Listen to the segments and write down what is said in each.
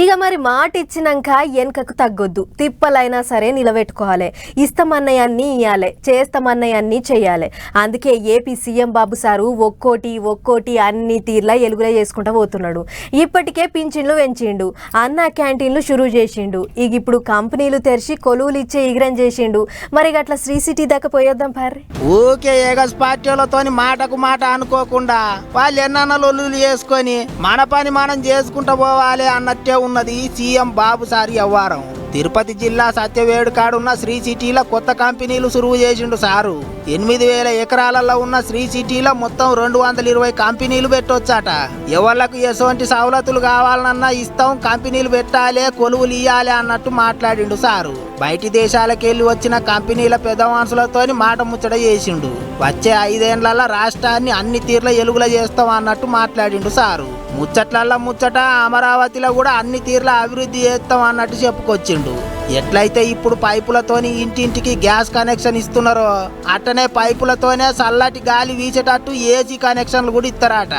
ఇక మరి మాట ఇచ్చినాక వెనకకు తగ్గొద్దు, తిప్పలైనా సరే నిలబెట్టుకోవాలి. ఇస్తామన్నయన్నీ ఇవ్వాలి, చేస్తామన్నయన్నీ చెయ్యాలి. అందుకే ఏపీ సీఎం బాబు సారు ఒక్కోటి అన్ని తీర్లా ఎలుగులే చేసుకుంటూ పోతున్నాడు. ఇప్పటికే పింఛన్లు పెంచిండు, అన్న క్యాంటీన్లు షురూ చేసిండు, ఇక ఇప్పుడు కంపెనీలు తెరిచి కొలువులు ఇచ్చే ఇగ్రం చేసిండు. మరి అట్లా శ్రీ సిటీ దాకా పోయొద్దాం పార్రి. ఊకే ఏగస్ పార్టీలతోని మాటకు మాట అనుకోకుండా వాళ్ళు ఎన్నన్న లొల్లులు చేసుకొని మన పని మనం చేసుకుంటూ పోవాలి అన్నట్టే ఉన్నది సీఎం బాబు సారి వ్యవహారం. తిరుపతి జిల్లా సత్యవేడు కాడున్న శ్రీ సిటీలో కొత్త కంపెనీలు సురువు చేసిండు సారు. 8,000 ఎకరాలలో ఉన్న శ్రీ సిటీలో మొత్తం 220 కంపెనీలు పెట్టొచ్చట. ఎవళ్లకు ఎటువంటి సవలతులు కావాలన్నా ఇస్తాం, కంపెనీలు పెట్టాలి, కొలువులు ఇయ్యాలి అన్నట్టు మాట్లాడిండు సారు. బయటి దేశాలకెళ్ళి వచ్చిన కంపెనీల పెద్ద మనుషులతోని మాట ముచ్చట చేసిండు. వచ్చే 5 ఏళ్లలో రాష్ట్రాన్ని అన్ని తీర్ల ఎలుగుల చేస్తాం అన్నట్టు మాట్లాడిండు సారు. ముచ్చట్లల్లో ముచ్చట అమరావతిలో కూడా అన్ని తీర్ల అభివృద్ధి చేస్తాం అన్నట్టు చెప్పుకొచ్చిండు. ఎట్లయితే ఇప్పుడు పైపులతోని ఇంటింటికి గ్యాస్ కనెక్షన్ ఇస్తున్నారో అట్టనే పైపులతోనే చల్లటి గాలి వీచేటట్టు ఏసీ కనెక్షన్లు కూడా ఇస్తారట.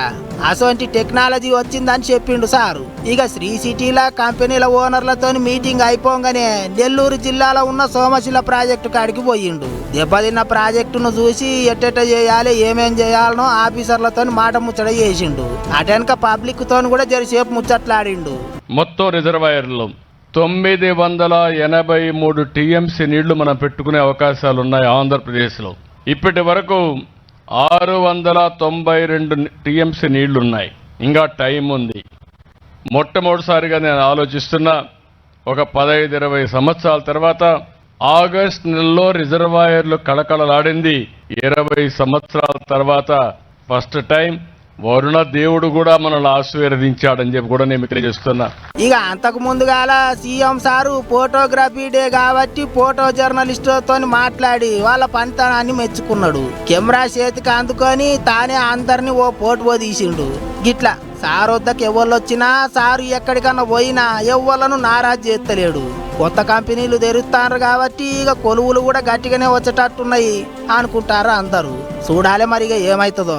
అసొంటి టెక్నాలజీ వచ్చిందని చెప్పిండు సారు. ఇక శ్రీ సిటీల కంపెనీల ఓనర్లతోని మీటింగ్ అయిపోగానే నెల్లూరు జిల్లాలో ఉన్న సోమశిల ప్రాజెక్టు కాడికి పోయిండు. దెబ్బతిన్న ప్రాజెక్టును చూసి ఎట్టెట్ట చేయాలి, ఏమేం చేయాలనో ఆఫీసర్లతో మాట ముచ్చట చేసిండు. అటెనక పబ్లిక్ తోని కూడా జరిసేపు ముచ్చట్లాడిండు. మొత్తం రిజర్వాయర్లో 983 టీఎంసీ నీళ్లు మనం పెట్టుకునే అవకాశాలు ఉన్నాయి ఆంధ్రప్రదేశ్లో. ఇప్పటి వరకు 692 టీఎంసీ నీళ్లు ఉన్నాయి. ఇంకా టైం ఉంది. మొట్టమొదటిసారిగా నేను ఆలోచిస్తున్నా, ఒక 15-20 సంవత్సరాల తర్వాత ఆగస్ట్ నెలలో రిజర్వాయర్లు కళకళలాడింది. 20 సంవత్సరాల తర్వాత ఫస్ట్ టైం వరుణ దేవుడు కూడా మనల్ని ఆశీర్వదించాడని చెప్పి కూడా నేను తెలియజేస్తున్నా. ఇక అంతకు ముందుగాల సీఎం సారు ఫోటోగ్రఫీ డే కాబట్టి ఫోటో జర్నలిస్టులతో మాట్లాడి వాళ్ళ పనితనాన్ని మెచ్చుకున్నాడు. కెమెరా చేతికి అందుకొని తానే అందరినీ ఓ ఫోటో తీసిండు. గిట్లా సార్ వద్దకు ఎవళ్ళొచ్చినా, సారు ఎక్కడికన్నా పోయినా ఎవ్వలను నారాజు చేస్తలేడు. కొత్త కంపెనీలు తెరుస్తారు కాబట్టి ఇక కొలువులు కూడా గట్టిగానే వచ్చేటట్టున్నాయి అనుకుంటారు అందరూ. చూడాలి మరిగా ఏమవుతుందో.